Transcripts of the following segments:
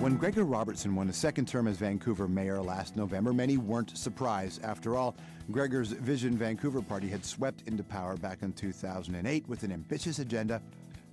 When Gregor Robertson won a second term as Vancouver mayor last November, many weren't surprised. After all, Gregor's Vision Vancouver party had swept into power back in 2008 with an ambitious agenda: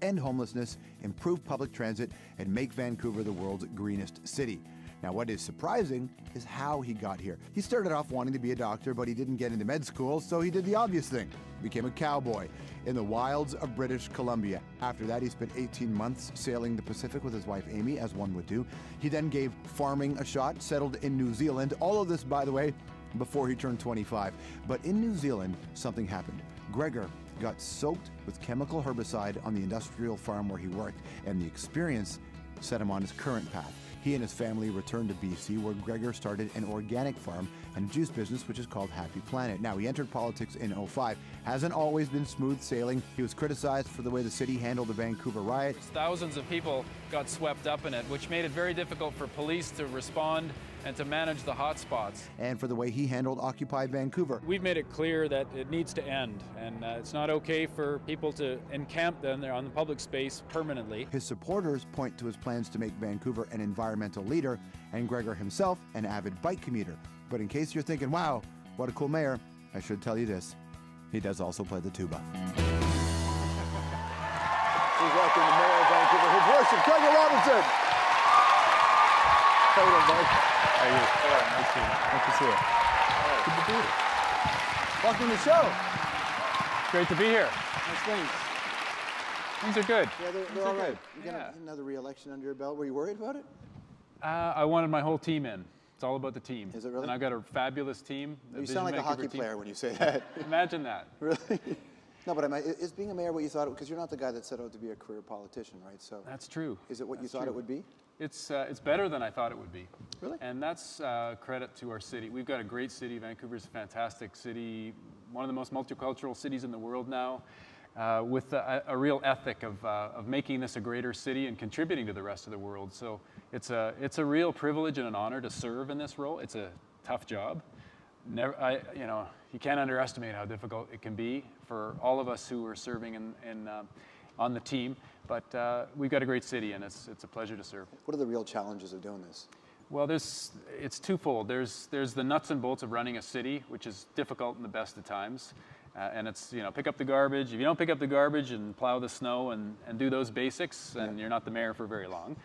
end homelessness, improve public transit, and make Vancouver the world's greenest city. Now, what is surprising is how he got here. He started off wanting to be a doctor, but he didn't get into med school, so he did the obvious thing. He became a cowboy in the wilds of British Columbia. After that, he spent 18 months sailing the Pacific with his wife, Amy, as one would do. He then gave farming a shot, settled in New Zealand. All of this, by the way, before he turned 25. But in New Zealand, something happened. Gregor got soaked with chemical herbicide on the industrial farm where he worked, and the experience set him on his current path. He and his family returned to BC, where Gregor started an organic farm and a juice business, which is called Happy Planet. Now, he entered politics in '05. Hasn't always been smooth sailing. He was criticized for the way the city handled the Vancouver riot. Thousands of people got swept up in it, which made it very difficult for police to respond and to manage the hot spots. And for the way he handled Occupy Vancouver. We've made it clear that it needs to end, and it's not okay for people to encamp down there on the public space permanently. His supporters point to his plans to make Vancouver an environmental leader, and Gregor himself an avid bike commuter. But in case you're thinking, wow, what a cool mayor, I should tell you this: he does also play the tuba. Please welcome the mayor of Vancouver, His Worship Gregor Robertson. How are you doing, bud? How are you? Nice to see you. Good to be here. Welcome to the show. Great to be here. Nice things. Things are good. Yeah, they're all right. You got another re-election under your belt. Were you worried about it? I wanted my whole team in. It's all about the team. Is it really? And I've got a fabulous team. You sound like a hockey player when you say that. Imagine that. Really? No, but is being a mayor what you thought? Because you're not the guy that set out to be a career politician, right? So that's true. Is it what you thought it would be? It's better than I thought it would be. Really? And that's credit to our city. We've got a great city. Vancouver's a fantastic city, one of the most multicultural cities in the world now, with a real ethic of making this a greater city and contributing to the rest of the world. So it's a real privilege and an honor to serve in this role. It's a tough job. You can't underestimate how difficult it can be for all of us who are serving on the team. But we've got a great city, and it's a pleasure to serve. What are the real challenges of doing this? Well, it's twofold. There's the nuts and bolts of running a city, which is difficult in the best of times. And it's, pick up the garbage. If you don't pick up the garbage and plow the snow and do those basics, then you're not the mayor for very long.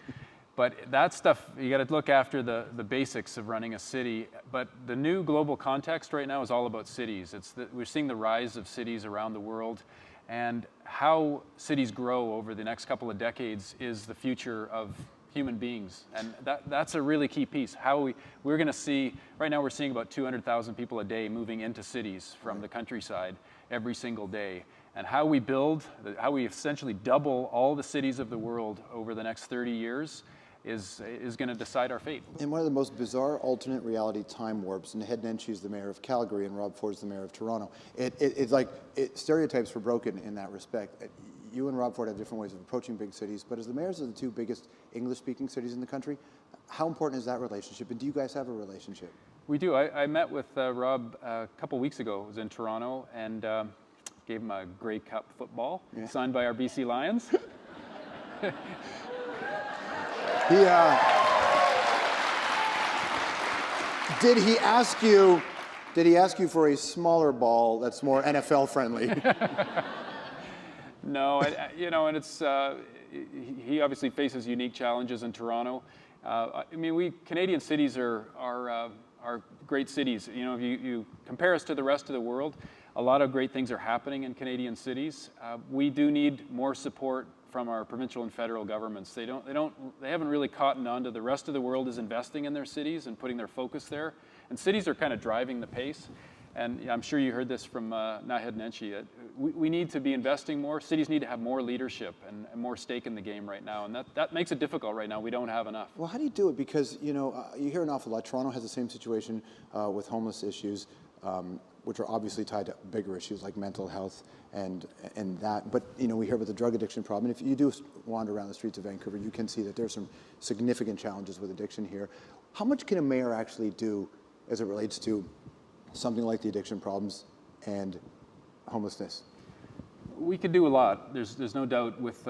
But that stuff, you got to look after the basics of running a city. But the new global context right now is all about cities. We're seeing the rise of cities around the world, and how cities grow over the next couple of decades is the future of human beings. And that's a really key piece. We're going to see, right now we're seeing about 200,000 people a day moving into cities from the countryside every single day. And how we essentially double all the cities of the world over the next 30 years is going to decide our fate. In one of the most bizarre alternate reality time warps, and Head Nenshi is the mayor of Calgary and Rob Ford's the mayor of Toronto. It's like stereotypes were broken in that respect. You and Rob Ford have different ways of approaching big cities, but as the mayors of the two biggest English-speaking cities in the country, how important is that relationship, and do you guys have a relationship? We do. I met with Rob a couple weeks ago. I was in Toronto, and gave him a Grey Cup football signed by our BC Lions. Did he ask you for a smaller ball that's more NFL friendly? No, and it's he obviously faces unique challenges in Toronto. Canadian cities are great cities. If you compare us to the rest of the world, a lot of great things are happening in Canadian cities. We do need more support from our provincial and federal governments. They haven't really cottoned on to the rest of the world is investing in their cities and putting their focus there. And cities are kind of driving the pace. And I'm sure you heard this from Head Nenshi. We need to be investing more. Cities need to have more leadership and more stake in the game right now. And that makes it difficult right now. We don't have enough. Well, how do you do it? Because, you hear an awful lot. Toronto has the same situation with homeless issues, which are obviously tied to bigger issues like mental health and that. But, we hear about the drug addiction problem. And if you do wander around the streets of Vancouver, you can see that there's some significant challenges with addiction here. How much can a mayor actually do as it relates to something like the addiction problems and homelessness? We could do a lot. There's no doubt with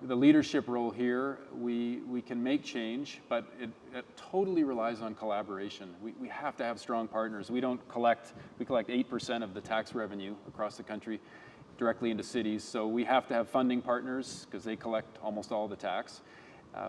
the leadership role here, we can make change, but it totally relies on collaboration. We have to have strong partners. We collect 8% of the tax revenue across the country directly into cities, so we have to have funding partners because they collect almost all the tax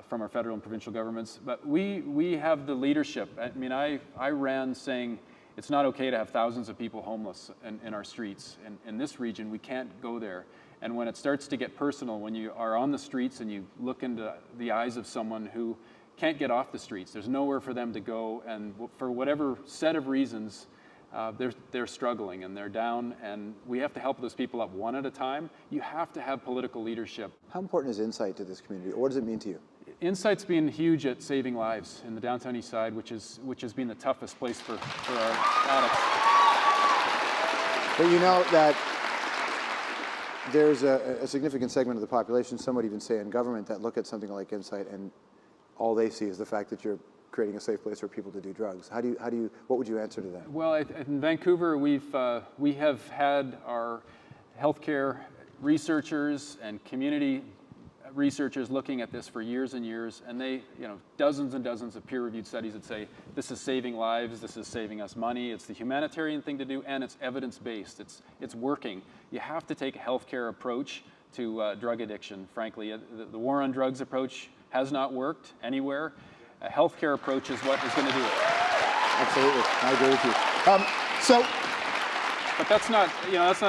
from our federal and provincial governments. But we have the leadership. I mean, I ran saying it's not okay to have thousands of people homeless in our streets. In this region, we can't go there. And when it starts to get personal, when you are on the streets and you look into the eyes of someone who can't get off the streets, there's nowhere for them to go, and for whatever set of reasons, they're struggling and they're down, and we have to help those people up one at a time. You have to have political leadership. How important is Insight to this community, or what does it mean to you? Insight's been huge at saving lives in the downtown east side, which has been the toughest place for our addicts. But you know that there's a significant segment of the population, some would even say in government, that look at something like Insight and all they see is the fact that you're creating a safe place for people to do drugs. What would you answer to that? Well, in Vancouver, we have had our healthcare researchers and community researchers looking at this for years and years, and they, dozens and dozens of peer-reviewed studies that say this is saving lives, this is saving us money, it's the humanitarian thing to do, and it's evidence-based. It's working. You have to take a healthcare approach to drug addiction, frankly. The war on drugs approach has not worked anywhere. A healthcare approach is what is going to do it. Absolutely, I agree with you. But that's not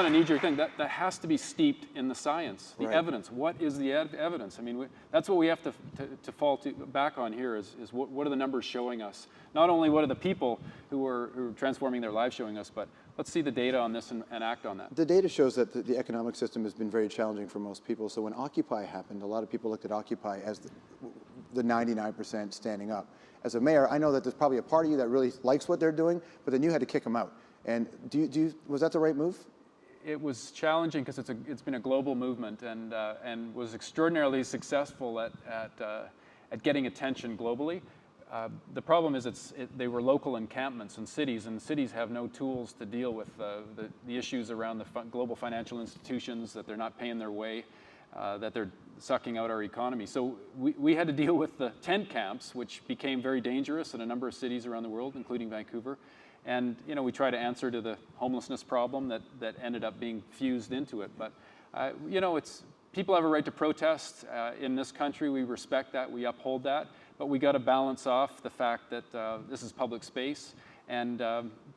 a knee-jerk thing. That has to be steeped in the science, the right. evidence. What is the evidence? I mean, that's what we have to fall back on here is what are the numbers showing us? Not only what are the people who are transforming their lives showing us, but let's see the data on this and act on that. The data shows that the economic system has been very challenging for most people. So when Occupy happened, a lot of people looked at Occupy as the 99% standing up. As a mayor, I know that there's probably a part of you that really likes what they're doing, but then you had to kick them out. And was that the right move? It was challenging because it's been a global movement and was extraordinarily successful at getting attention globally. The problem is they were local encampments in cities, and cities have no tools to deal with the issues around the global financial institutions, that they're not paying their way, that they're sucking out our economy. So we had to deal with the tent camps, which became very dangerous in a number of cities around the world, including Vancouver. And we try to answer to the homelessness problem that ended up being fused into it. But people have a right to protest in this country. We respect that. We uphold that. But we got to balance off the fact that this is public space, and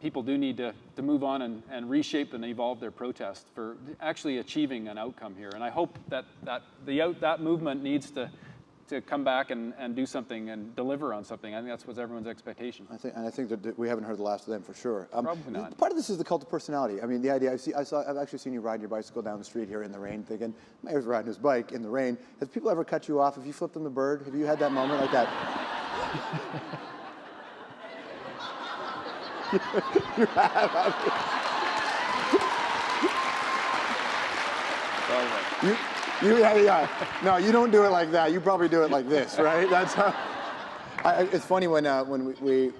people do need to move on and reshape and evolve their protest for actually achieving an outcome here. And I hope that movement needs to come back and do something and deliver on something. I think that's what's everyone's expectation. I think that we haven't heard the last of them for sure. Probably not. Part of this is the cult of personality. I mean, the idea, I've actually seen you ride your bicycle down the street here in the rain thinking, Mayor's riding his bike in the rain. Has people ever cut you off? Have you flipped them the bird? Have you had that moment like that? You have. Yeah. No, you don't do it like that. You probably do it like this, right? That's how. It's funny when we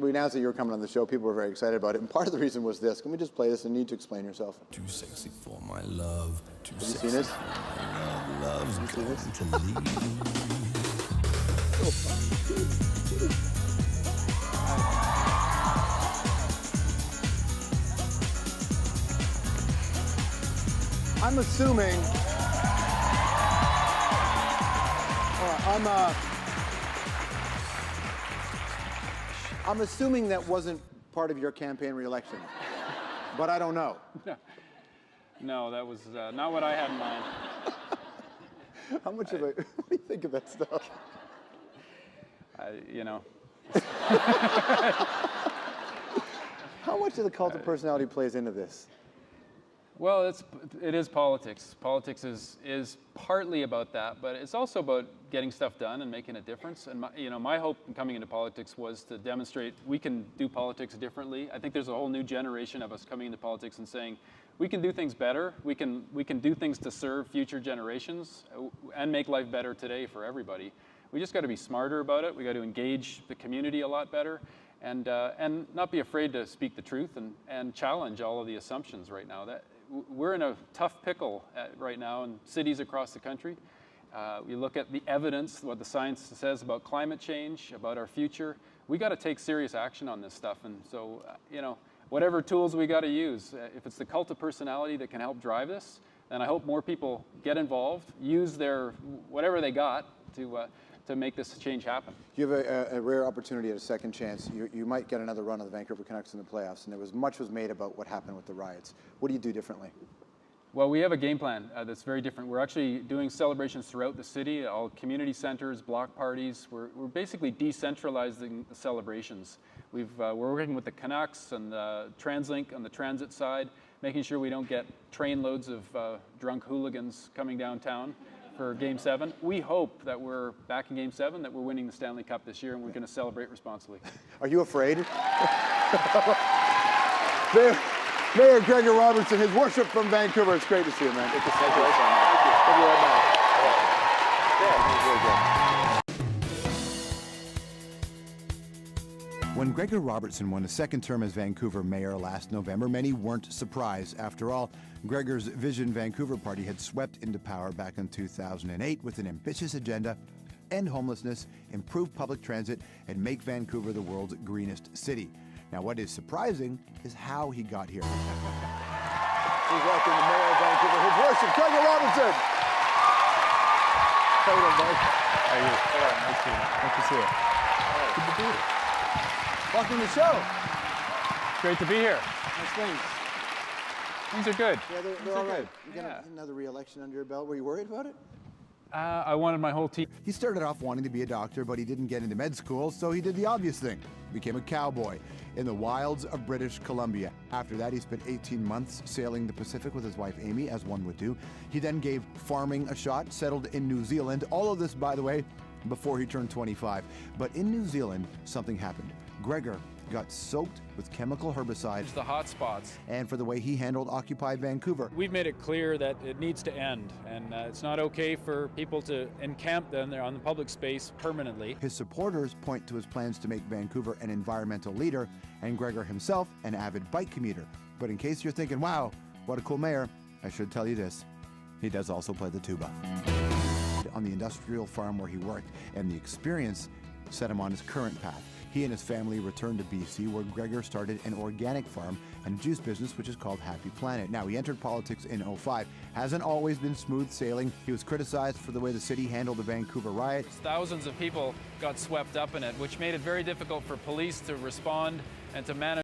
announced that you were coming on the show, people were very excited about it. And part of the reason was this. Can we just play this and you need to explain yourself? Too sexy for my love. Too Have you sexy seen this? for my love. Love's going to leave. I'm assuming. I'm assuming that wasn't part of your campaign re-election, but I don't know. No, that was not what I had in mind. How much of a? What do you think of that stuff? How much of the cult of personality plays into this? Well, it is politics. Politics is partly about that, but it's also about getting stuff done and making a difference. And my hope in coming into politics was to demonstrate we can do politics differently. I think there's a whole new generation of us coming into politics and saying we can do things better. We can do things to serve future generations and make life better today for everybody. We just got to be smarter about it. We got to engage the community a lot better. And not be afraid to speak the truth and challenge all of the assumptions right now. That we're in a tough pickle right now in cities across the country. We look at the evidence, what the science says about climate change, about our future. We got to take serious action on this stuff. And so, whatever tools we got to use, if it's the cult of personality that can help drive this, then I hope more people get involved, use their whatever they got to make this change happen. You have a rare opportunity at a second chance. You might get another run of the Vancouver Canucks in the playoffs, and much was made about what happened with the riots. What do you do differently? Well, we have a game plan that's very different. We're actually doing celebrations throughout the city, all community centers, block parties. We're basically decentralizing the celebrations. We're working with the Canucks and TransLink on the transit side, making sure we don't get train loads of drunk hooligans coming downtown for Game 7. We hope that we're back in Game 7, that we're winning the Stanley Cup this year, and we're going to celebrate responsibly. Are you afraid? Mayor Gregor Robertson, his worship from Vancouver. It's great to see you, man. Good to see you. Thank you right now. When Gregor Robertson won a second term as Vancouver mayor last November, many weren't surprised. After all, Gregor's Vision Vancouver party had swept into power back in 2008 with an ambitious agenda: end homelessness, improve public transit, and make Vancouver the world's greenest city. Now, what is surprising is how he got here. Please welcome the mayor of Vancouver, his worship, Gregor Robertson. How are you doing, How are you? Nice to see you. Good to be here. Welcome to the show. Great to be here. Nice things. Things are good. Yeah, they're all right. You got another re-election under your belt. Were you worried about it? I wanted my whole team. He started off wanting to be a doctor, but he didn't get into med school, so he did the obvious thing. He became a cowboy in the wilds of British Columbia. After that, he spent 18 months sailing the Pacific with his wife, Amy, as one would do. He then gave farming a shot, settled in New Zealand. All of this, by the way, before he turned 25. But in New Zealand, something happened. Gregor got soaked with chemical herbicides. It's the hot spots. And for the way he handled Occupy Vancouver. We've made it clear that it needs to end, and it's not okay for people to encamp down there on the public space permanently. His supporters point to his plans to make Vancouver an environmental leader, and Gregor himself an avid bike commuter. But in case you're thinking, wow, what a cool mayor, I should tell you this: he does also play the tuba. On the industrial farm where he worked, and the experience set him on his current path. He and his family returned to BC, where Gregor started an organic farm and juice business, which is called Happy Planet. Now, he entered politics in 2005. Hasn't always been smooth sailing. He was criticized for the way the city handled the Vancouver riot. Thousands of people got swept up in it, which made it very difficult for police to respond and to manage